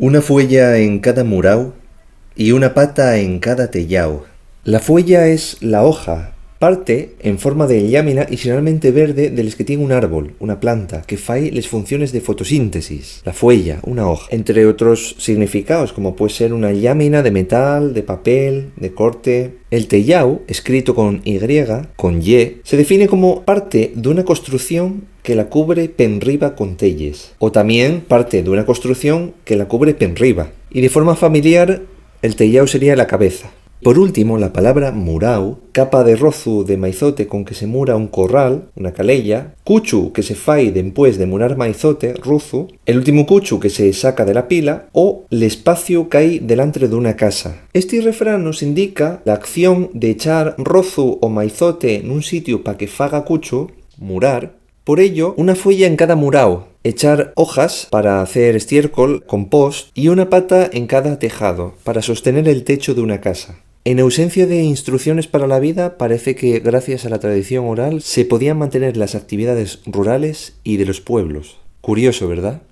Una fuella en cada murau y una pata en cada tellau. La fuella es la hoja, parte en forma de llámina y generalmente verde de las que tiene un árbol, una planta, que fai les funciones de fotosíntesis. La fuella, una hoja. Entre otros significados, como puede ser una llámina de metal, de papel, de corte. El tellau, escrito con Y, con Y, se define como parte de una construcción que la cubre penriba con telles, o también parte de una construcción que la cubre penriba. Y de forma familiar, el tellau sería la cabeza. Por último, la palabra murau, capa de rozu de maizote con que se mura un corral, una calella, cuchu que se fai dempués de murar maizote, ruzu, el último cuchu que se saca de la pila, o l'espacio que hay delante de una casa. Este refrán nos indica la acción de echar rozu o maizote en un sitio para que faga cuchu, murar. Por ello, una fuella en cada murau, echar hojas para hacer estiércol, compost y una pata en cada tejado para sostener el techo de una casa. En ausencia de instrucciones para la vida, parece que gracias a la tradición oral se podían mantener las actividades rurales y de los pueblos. Curioso, ¿verdad?